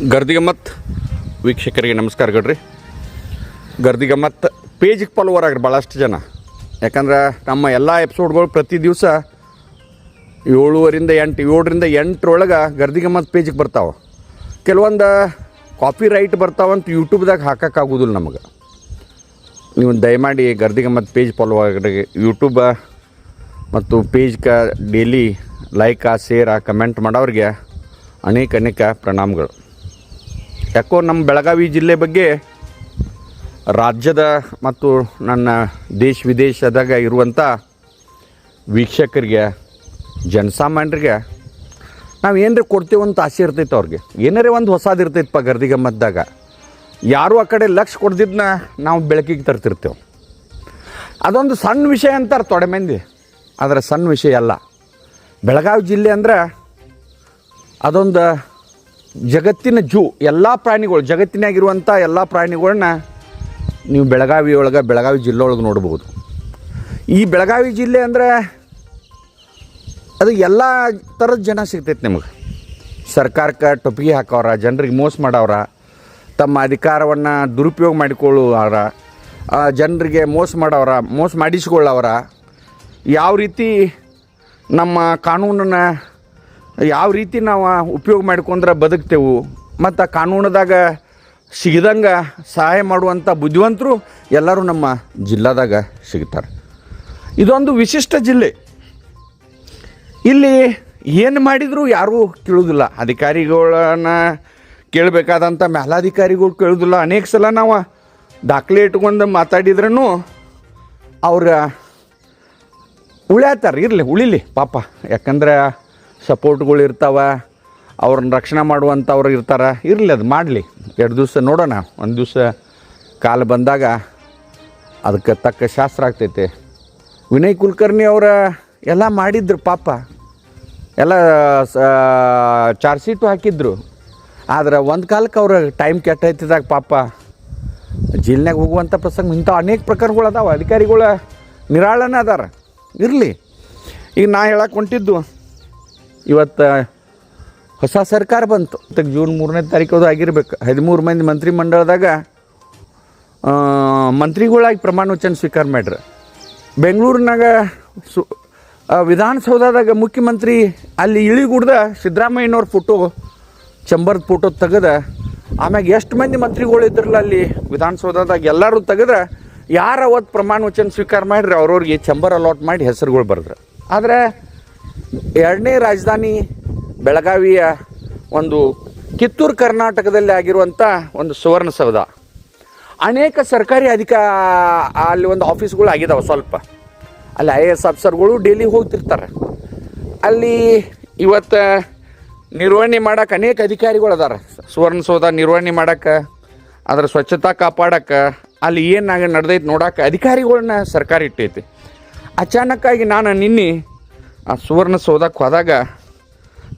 ಗರ್ದಿಗಮ್ಮತ್ ವೀಕ್ಷಕರಿಗೆ ನಮಸ್ಕಾರ ಗಡ್ರಿ. ಗರ್ದಿಗಮ್ಮತ್ ಪೇಜಿಗೆ ಫಾಲೋವರ್ ಆಗ್ರಿ ಭಾಳಷ್ಟು ಜನ. ಯಾಕಂದ್ರೆ ನಮ್ಮ ಎಲ್ಲ ಎಪಿಸೋಡ್ಗಳು ಪ್ರತಿ ದಿವಸ 7ರಿಂದ 8 ಗರ್ದಿಗಮ್ಮತ್ ಪೇಜಿಗೆ ಬರ್ತಾವೆ. ಕೆಲವೊಂದು ಕಾಪಿ ರೈಟ್ ಬರ್ತಾವಂತ ಯೂಟ್ಯೂಬ್ದಾಗ ಹಾಕೋಕ್ಕಾಗೋದಿಲ್ಲ ನಮಗೆ. ನೀವು ದಯಮಾಡಿ ಗರ್ದಿಗಮ್ಮತ್ ಪೇಜ್ ಫಾಲೋ ಆಗ್ರಿ. ಯೂಟ್ಯೂಬ ಮತ್ತು ಪೇಜ್ಗೆ ಡೈಲಿ ಲೈಕ ಶೇರ ಕಮೆಂಟ್ ಮಾಡೋರಿಗೆ ಅನೇಕ ಪ್ರಣಾಮಗಳು. ಯಾಕೋ ನಮ್ಮ ಬೆಳಗಾವಿ ಜಿಲ್ಲೆ ಬಗ್ಗೆ ರಾಜ್ಯದ ಮತ್ತು ನನ್ನ ದೇಶ ವಿದೇಶದಾಗ ಇರುವಂಥ ವೀಕ್ಷಕರಿಗೆ, ಜನಸಾಮಾನ್ಯರಿಗೆ ನಾವು ಏನರೇ ಕೊಡ್ತೇವಂತ ಆಸೆ ಇರ್ತೈತೆ. ಅವ್ರಿಗೆ ಏನಾರೇ ಒಂದು ಹೊಸದು ಇರ್ತೈತಪ್ಪ ಗರ್ದಿಗಮ್ಮತ್ದಾಗ. ಯಾರೂ ಆ ಕಡೆ ಲಕ್ಷ ಕೊಡ್ದಿದ್ದನ್ನ ನಾವು ಬೆಳಕಿಗೆ ತರ್ತಿರ್ತೇವೆ. ಅದೊಂದು ಸಣ್ಣ ವಿಷಯ ಅಂತಾರೆ ತೊಡೆ ಮಂದಿ, ಆದರೆ ಸಣ್ಣ ವಿಷಯ ಅಲ್ಲ. ಬೆಳಗಾವಿ ಜಿಲ್ಲೆ ಅಂದ್ರೆ ಅದೊಂದು ಜಗತ್ತಿನ ಜೂ. ಎಲ್ಲ ಪ್ರಾಣಿಗಳು, ಜಗತ್ತಿನಾಗಿರುವಂಥ ಎಲ್ಲ ಪ್ರಾಣಿಗಳನ್ನ ನೀವು ಬೆಳಗಾವಿ ಜಿಲ್ಲೆ ಒಳಗೆ ನೋಡ್ಬೋದು. ಈ ಬೆಳಗಾವಿ ಜಿಲ್ಲೆ ಅಂದರೆ ಅದು ಎಲ್ಲ ಥರದ ಜನ ಸಿಗ್ತೈತೆ ನಿಮಗೆ. ಸರ್ಕಾರಕ್ಕೆ ಟೊಪ್ಪಿಗೆ ಹಾಕೋರ, ಜನರಿಗೆ ಮೋಸ ಮಾಡೋರ, ತಮ್ಮ ಅಧಿಕಾರವನ್ನು ದುರುಪಯೋಗ ಮಾಡಿಕೊಳ್ಳುವವರ, ಜನರಿಗೆ ಮೋಸ ಮಾಡಿಸ್ಕೊಳ್ಳೋರ, ಯಾವ ರೀತಿ ನಮ್ಮ ಕಾನೂನನ್ನು ಯಾವ ರೀತಿ ನಾವು ಉಪಯೋಗ ಮಾಡ್ಕೊಂಡ್ರೆ ಬದುಕ್ತೇವೆ ಮತ್ತು ಆ ಕಾನೂನದಾಗ ಸಿಗದಂಗೆ ಸಹಾಯ ಮಾಡುವಂಥ ಬುದ್ಧಿವಂತರು ಎಲ್ಲರೂ ನಮ್ಮ ಜಿಲ್ಲಾದಾಗ ಸಿಗ್ತಾರೆ. ಇದೊಂದು ವಿಶಿಷ್ಟ ಜಿಲ್ಲೆ. ಇಲ್ಲಿ ಏನು ಮಾಡಿದರೂ ಯಾರೂ ಕೇಳೋದಿಲ್ಲ. ಅಧಿಕಾರಿಗಳನ್ನ ಕೇಳಬೇಕಾದಂಥ ಮೇಲಾಧಿಕಾರಿಗಳು ಕೇಳೋದಿಲ್ಲ. ಅನೇಕ ಸಲ ನಾವು ದಾಖಲೆ ಇಟ್ಕೊಂಡು ಮಾತಾಡಿದ್ರೂ ಅವ್ರ ಉಳಿತಾರೆ. ಉಳಿಲಿ ಪಾಪ. ಯಾಕಂದ್ರೆ ಸಪೋರ್ಟ್ಗಳು ಇರ್ತಾವೆ, ಅವ್ರನ್ನ ರಕ್ಷಣೆ ಮಾಡುವಂಥವ್ರು ಇರ್ತಾರೆ. ಇರಲಿ, ಅದು ಮಾಡಲಿ. 2 ದಿವಸ ನೋಡೋಣ. ಒಂದು ದಿವಸ ಕಾಲ ಬಂದಾಗ ಅದಕ್ಕೆ ತಕ್ಕ ಶಾಸ್ತ್ರ ಆಗ್ತೈತೆ. ವಿನಯ್ ಕುಲಕರ್ಣಿ ಅವರ ಎಲ್ಲ ಮಾಡಿದ್ರು ಪಾಪ. ಎಲ್ಲ ಚಾರ್ಜ್ ಶೀಟು ಹಾಕಿದ್ರು. ಆದ್ರೆ ಒಂದು ಕಾಲಕ್ಕೆ ಅವ್ರ ಟೈಮ್ ಕೆಟ್ಟೈತಿದಾಗ ಪಾಪ ಜೈಲ್ನಾಗ ಹೋಗುವಂಥ ಪ್ರಸಂಗ ಇಂಥ ಅನೇಕ ಪ್ರಕರಣಗಳು ಅದಾವೆ. ಅಧಿಕಾರಿಗಳ ನಿರಾಳನ ಅದಾರ. ಇರಲಿ. ಈಗ ನಾ ಹೇಳಕ್ಕೆ ಹೊಂಟಿದ್ದು, ಇವತ್ತು ಹೊಸ ಸರ್ಕಾರ ಬಂತು. ಜೂನ್ 3ನೇ ತಾರೀಕು ಆಗಿರ್ಬೇಕು. 13 ಮಂದಿ ಮಂತ್ರಿಮಂಡಲದಾಗ ಮಂತ್ರಿಗಳಾಗಿ ಪ್ರಮಾಣ ವಚನ ಸ್ವೀಕಾರ ಮಾಡ್ರಿ. ಬೆಂಗಳೂರಿನಾಗ ವಿಧಾನಸೌಧದಾಗ ಮುಖ್ಯಮಂತ್ರಿ ಅಲ್ಲಿ ಇಳಿಗುಡ್ದ ಸಿದ್ದರಾಮಯ್ಯನವ್ರ ಚಂಬರ್ದ ಫೋಟೋ ತೆಗೆದ ಆಮ್ಯಾಗ ಎಷ್ಟು ಮಂದಿ ಮಂತ್ರಿಗಳು ಇದ್ರಲ್ಲ ಅಲ್ಲಿ ವಿಧಾನಸೌಧದಾಗ ಎಲ್ಲರೂ ತೆಗೆದ ಯಾರು ಅವತ್ತು ಪ್ರಮಾಣ ವಚನ ಸ್ವೀಕಾರ ಮಾಡಿರಿ ಅವ್ರವ್ರಿಗೆ ಚಂಬರ್ ಅಲಾಟ್ ಮಾಡಿ ಹೆಸರುಗಳು ಬರೆದ್ರು. ಆದರೆ 2ನೇ ರಾಜಧಾನಿ ಬೆಳಗಾವಿಯ ಒಂದು ಕಿತ್ತೂರು ಕರ್ನಾಟಕದಲ್ಲಿ ಆಗಿರುವಂಥ ಒಂದು ಸುವರ್ಣಸೌಧ, ಅನೇಕ ಸರ್ಕಾರಿ ಅಲ್ಲಿ ಒಂದು ಆಫೀಸ್ಗಳು ಆಗಿದ್ದಾವೆ. ಸ್ವಲ್ಪ ಅಲ್ಲಿ IAS ಆಫೀಸರ್ಗಳು ಡೈಲಿ ಹೋಗ್ತಿರ್ತಾರೆ. ಅಲ್ಲಿ ಇವತ್ತು ನಿರ್ವಹಣೆ ಮಾಡೋಕೆ ಅನೇಕ ಅಧಿಕಾರಿಗಳು ಅದಾರ. ಸುವರ್ಣಸೌಧ ನಿರ್ವಹಣೆ ಮಾಡೋಕ್ಕೆ, ಅದರ ಸ್ವಚ್ಛತಾ ಕಾಪಾಡೋಕ್ಕೆ, ಅಲ್ಲಿ ಏನು ನಡೆದೈತೆ ನೋಡೋಕೆ ಅಧಿಕಾರಿಗಳನ್ನ ಸರ್ಕಾರ ಇಟ್ಟೈತಿ. ಅಚಾನಕ್ಕಾಗಿ ನಾನು ನಿನ್ನೆ ಆ ಸುವರ್ಣಸೌಧಕ್ಕೆ ಹೋದಾಗ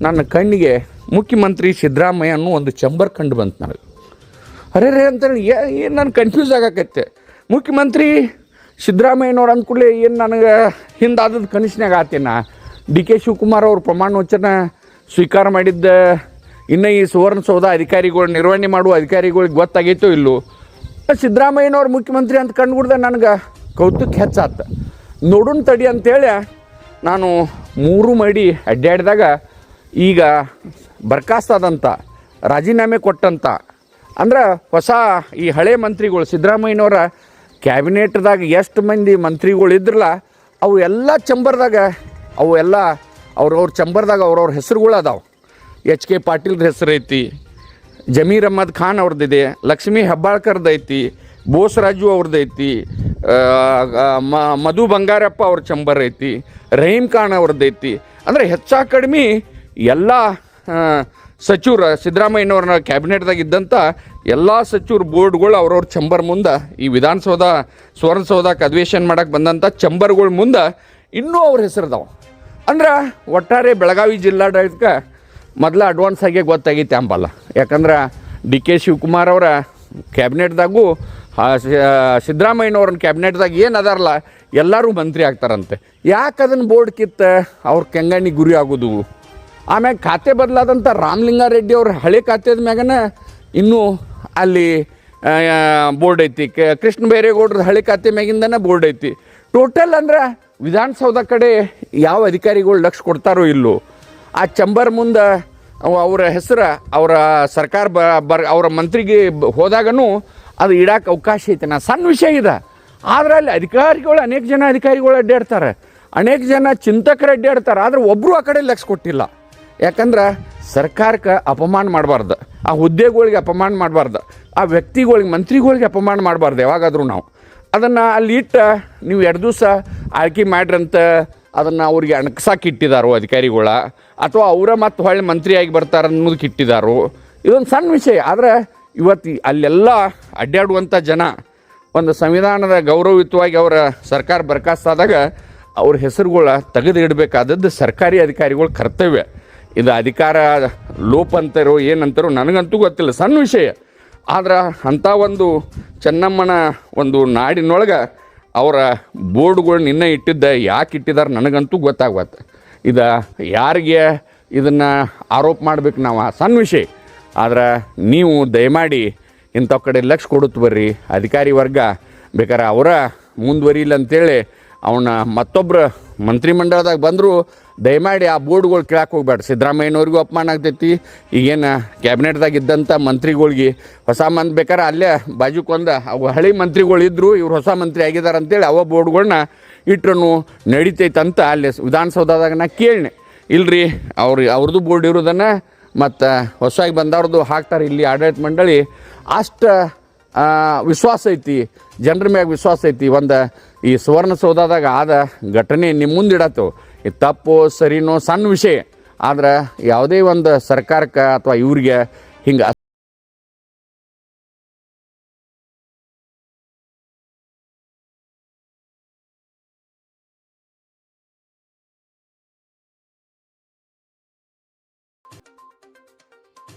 ನನ್ನ ಕಣ್ಣಿಗೆ ಮುಖ್ಯಮಂತ್ರಿ ಸಿದ್ದರಾಮಯ್ಯ ಅನ್ನೋ ಒಂದು ಚಂಬರ್ ಕಂಡು ಬಂತು ನನಗೆ. ಅರೆ ಅಂತೇಳಿ ಏನು ನಾನು ಕನ್ಫ್ಯೂಸ್ ಆಗಕತ್ತೆ. ಮುಖ್ಯಮಂತ್ರಿ ಸಿದ್ದರಾಮಯ್ಯನವ್ರು ಅಂದ್ಕೂಡಲೇ ಏನು ನನಗೆ ಹಿಂದಾದದ್ದು ಕನಸಿನಾಗ ಆತೇನ. DK ಶಿವಕುಮಾರ್ ಅವ್ರು ಪ್ರಮಾಣ ವಚನ ಸ್ವೀಕಾರ ಮಾಡಿದ್ದ ಇನ್ನು ಈ ಸುವರ್ಣಸೌಧ ಅಧಿಕಾರಿಗಳು ನಿರ್ವಹಣೆ ಮಾಡುವ ಅಧಿಕಾರಿಗಳಿಗೆ ಗೊತ್ತಾಗೈತೋ ಇಲ್ಲೋ. ಸಿದ್ದರಾಮಯ್ಯನವ್ರು ಮುಖ್ಯಮಂತ್ರಿ ಅಂತ ಕಂಡುಬಿಡ್ದೆ ನನಗೆ ಕೌತುಕ ಹೆಚ್ಚಾತ. ನೋಡೋಣ ತಡಿ ಅಂತೇಳಿ ನಾನು 3 ಮಡಿ ಅಡ್ಡಾಡಿದಾಗ ಈಗ ಬರ್ಖಾಸ್ತಾದಂಥ, ರಾಜೀನಾಮೆ ಕೊಟ್ಟಂಥ, ಅಂದ್ರೆ ಹೊಸ ಈ ಹಳೆ ಮಂತ್ರಿಗಳು ಸಿದ್ದರಾಮಯ್ಯನವರ ಕ್ಯಾಬಿನೆಟ್ದಾಗ ಎಷ್ಟು ಮಂದಿ ಮಂತ್ರಿಗಳು ಇದ್ರಲ್ಲ ಅವು ಎಲ್ಲ ಚಂಬರ್ದಾಗ ಅವ್ರವ್ರ ಚಂಬರ್ದಾಗ ಅವ್ರವ್ರ ಹೆಸರುಗಳು ಅದಾವೆ. HK ಪಾಟೀಲ್ರ ಹೆಸರು ಐತಿ, ಜಮೀರ್ ಅಹ್ಮದ್ ಖಾನ್ ಅವ್ರದ್ದಿದೆ, ಲಕ್ಷ್ಮೀ ಹೆಬ್ಬಾಳ್ಕರ್ದು ಐತಿ, ಬೋಸರಾಜು ಅವ್ರದ್ದು ಐತಿ, ಮಧು ಬಂಗಾರಪ್ಪ ಅವ್ರ ಚಂಬರ್ ಐತಿ, ರಹೀಮ್ ಖಾನ್ ಅವ್ರದ್ದು ಐತಿ. ಅಂದರೆ ಹೆಚ್ಚಾ ಕಡಿಮೆ ಎಲ್ಲ ಸಚಿವರು ಸಿದ್ದರಾಮಯ್ಯನವ್ರನ್ನ ಕ್ಯಾಬಿನೆಟ್ದಾಗ ಇದ್ದಂಥ ಎಲ್ಲ ಸಚಿವರು ಬೋರ್ಡ್ಗಳು ಅವ್ರವ್ರ ಚಂಬರ್ ಮುಂದೆ ಈ ವಿಧಾನಸೌಧ ಸುವರ್ಣಸೌಧಕ್ಕೆ ಅಧಿವೇಶನ ಮಾಡೋಕ್ಕೆ ಬಂದಂಥ ಚಂಬರ್ಗಳ ಮುಂದೆ ಇನ್ನೂ ಅವ್ರ ಹೆಸರದಾವೆ. ಅಂದ್ರೆ ಒಟ್ಟಾರೆ ಬೆಳಗಾವಿ ಜಿಲ್ಲಾಡಳಿತಕ್ಕೆ ಮೊದಲ ಅಡ್ವಾನ್ಸ್ ಆಗಿ ಗೊತ್ತಾಗೈತೆ ಅಂಬಲ್ಲ. ಯಾಕಂದ್ರೆ DK ಶಿವಕುಮಾರ್ ಅವರ ಕ್ಯಾಬಿನೆಟ್ದಾಗೂ ಸಿದ್ದರಾಮಯ್ಯನವ್ರನ್ನ ಕ್ಯಾಬಿನೆಟ್ದಾಗ ಏನು ಅದಾರಲ್ಲ ಎಲ್ಲರೂ ಮಂತ್ರಿ ಆಗ್ತಾರಂತೆ. ಯಾಕೆ ಅದನ್ನು ಬೋರ್ಡ್ ಕಿತ್ತ ಅವ್ರ ಕೆಂಗಣ್ಣಿ ಗುರಿ ಆಗೋದು? ಆಮ್ಯಾಗ ಖಾತೆ ಬದಲಾದಂಥ ರಾಮಲಿಂಗಾರೆಡ್ಡಿ ಅವ್ರ ಹಳೆ ಖಾತೆದ ಮ್ಯಾಗನ ಇನ್ನೂ ಅಲ್ಲಿ ಬೋರ್ಡ್ ಐತಿ. ಕೃಷ್ಣ ಬೈರೇಗೌಡ್ರ ಹಳೆ ಖಾತೆ ಮ್ಯಾಗಿಂದನೇ ಬೋರ್ಡ್ ಐತಿ. ಟೋಟಲ್ ಅಂದ್ರೆ ವಿಧಾನಸೌಧ ಕಡೆ ಯಾವ ಅಧಿಕಾರಿಗಳು ಲಕ್ಷ ಕೊಡ್ತಾರೋ ಇಲ್ಲೋ. ಆ ಚಂಬರ್ ಮುಂದೆ ಅವರ ಹೆಸರು ಅವರ ಸರ್ಕಾರ ಅವರ ಮಂತ್ರಿಗೆ ಹೋದಾಗನೂ ಅದು ಇಡಕ್ಕೆ ಅವಕಾಶ ಐತೆ. ಸಣ್ಣ ವಿಷಯ ಇದೆ, ಆದ್ರೆ ಅಲ್ಲಿ ಅಧಿಕಾರಿಗಳು ಅನೇಕ ಜನ ಅಧಿಕಾರಿಗಳು ಅಡ್ಡಾಡ್ತಾರೆ, ಅನೇಕ ಜನ ಚಿಂತಕರು ಅಡ್ಡಾಡ್ತಾರೆ. ಆದ್ರೆ ಒಬ್ಬರು ಆ ಕಡೆ ಲಕ್ಷ ಕೊಟ್ಟಿಲ್ಲ. ಯಾಕಂದ್ರೆ ಸರ್ಕಾರಕ್ಕೆ ಅಪಮಾನ ಮಾಡಬಾರ್ದು, ಆ ಹುದ್ದೆಗಳಿಗೆ ಅಪಮಾನ ಮಾಡಬಾರ್ದು, ಆ ವ್ಯಕ್ತಿಗಳಿಗೆ ಮಂತ್ರಿಗಳಿಗೆ ಅಪಮಾನ ಮಾಡಬಾರ್ದು. ಯಾವಾಗಾದರೂ ನಾವು ಅದನ್ನು ಅಲ್ಲಿ ಇಟ್ಟು ನೀವು 2 ದಿವಸ ಆಯ್ಕೆ ಮಾಡ್ರಂತ ಅದನ್ನು ಅವ್ರಿಗೆ ಅಣಕ್ಸಾಕಿ ಇಟ್ಟಿದ್ದಾರೋ ಅಧಿಕಾರಿಗಳ, ಅಥವಾ ಅವರ ಮತ್ತು ಹೊಳ್ಳಿ ಮಂತ್ರಿಯಾಗಿ ಬರ್ತಾರೆ ಅನ್ನೋದಕ್ಕೆ ಇಟ್ಟಿದ್ದಾರೋ. ಇದೊಂದು ಸಣ್ಣ ವಿಷಯ. ಆದರೆ ಇವತ್ತು ಅಲ್ಲೆಲ್ಲ ಅಡ್ಡಾಡುವಂಥ ಜನ ಒಂದು ಸಂವಿಧಾನದ ಗೌರವಯುತವಾಗಿ ಅವರ ಸರ್ಕಾರ ಬರ್ಖಾಸ್ತಾದಾಗ ಅವ್ರ ಹೆಸರುಗಳ ತೆಗೆದು ಇಡಬೇಕಾದದ್ದು ಸರ್ಕಾರಿ ಅಧಿಕಾರಿಗಳ ಕರ್ತವ್ಯ. ಇದು ಅಧಿಕಾರ ಲೋಪ ಅಂತಾರೋ ಏನಂತಾರೋ ನನಗಂತೂ ಗೊತ್ತಿಲ್ಲ, ಸಣ್ಣ ವಿಷಯ. ಆದ್ರೆ ಅಂಥ ಒಂದು ಚೆನ್ನಮ್ಮನ ಒಂದು ನಾಡಿನೊಳಗೆ ಅವರ ಬೋರ್ಡ್ಗಳ್ನ ಇನ್ನೂ ಇಟ್ಟಿದ್ದ ಯಾಕೆ ಇಟ್ಟಿದ್ದಾರೆ ನನಗಂತೂ ಗೊತ್ತಾಗ್ಬತ್ತೆ. ಇದು ಯಾರಿಗೆ ಇದನ್ನು ಆರೋಪ ಮಾಡ್ಬೇಕು ನಾವು, ಸಣ್ಣ ವಿಷಯ. ಆದ್ರೆ ನೀವು ದಯಮಾಡಿ ಇಂಥವ್ ಕಡೆ ಲಕ್ಷ ಕೊಡುತ್ತ ಬರ್ರಿ. ಅಧಿಕಾರಿ ವರ್ಗ ಬೇಕಾರೆ ಅವರ ಮುಂದುವರಿಲ್ಲ ಅಂತೇಳಿ ಅವನ್ನ ಮತ್ತೊಬ್ಬರು ಮಂತ್ರಿಮಂಡಲದಾಗ ಬಂದರೂ ದಯಮಾಡಿ ಆ ಬೋರ್ಡ್ಗಳು ಕೇಳಕ್ಕೆ ಹೋಗ್ಬೇಡ. ಸಿದ್ದರಾಮಯ್ಯನವ್ರಿಗೂ ಅಪಮಾನ ಆಗ್ತೈತಿ. ಈಗೇನು ಕ್ಯಾಬಿನೆಟ್ದಾಗ ಇದ್ದಂಥ ಮಂತ್ರಿಗಳಿಗೆ ಹೊಸ ಬೇಕಾರೆ ಅಲ್ಲೇ ಬಾಜುಕೊಂದು ಅವು ಹಳೆ ಮಂತ್ರಿಗಳು ಇದ್ದರು, ಇವ್ರು ಹೊಸ ಮಂತ್ರಿ ಆಗಿದ್ದಾರೆ ಅಂತೇಳಿ ಅವ ಬೋರ್ಡ್ಗಳನ್ನ ಇಟ್ರೂ ನಡಿತೈತಂತ ಅಲ್ಲಿ ವಿಧಾನಸೌಧದಾಗ ನಾ ಕೇಳಿದೆ. ಇಲ್ರಿ ಅವ್ರದ್ದು ಬೋರ್ಡ್ ಇರೋದನ್ನು ಮತ್ತು ಹೊಸದಾಗಿ ಬಂದವ್ರದ್ದು ಹಾಕ್ತಾರೆ ಇಲ್ಲಿ ಆಡಳಿತ ಮಂಡಳಿ. ಅಷ್ಟು ವಿಶ್ವಾಸ ಐತಿ, ಜನರ ಮ್ಯಾಗ ವಿಶ್ವಾಸ ಐತಿ. ಒಂದು ಈ ಸುವರ್ಣಸೌಧದಾಗ ಆದ ಘಟನೆ ನಿಮ್ಮ ಮುಂದಿಡತ್ತು. ಇದು ತಪ್ಪು ಸರಿನೋ ಸಣ್ಣ ವಿಷಯ, ಆದ್ರೆ ಯಾವುದೇ ಒಂದು ಸರ್ಕಾರಕ್ಕೆ ಅಥವಾ ಇವ್ರಿಗೆ ಹಿಂಗೆ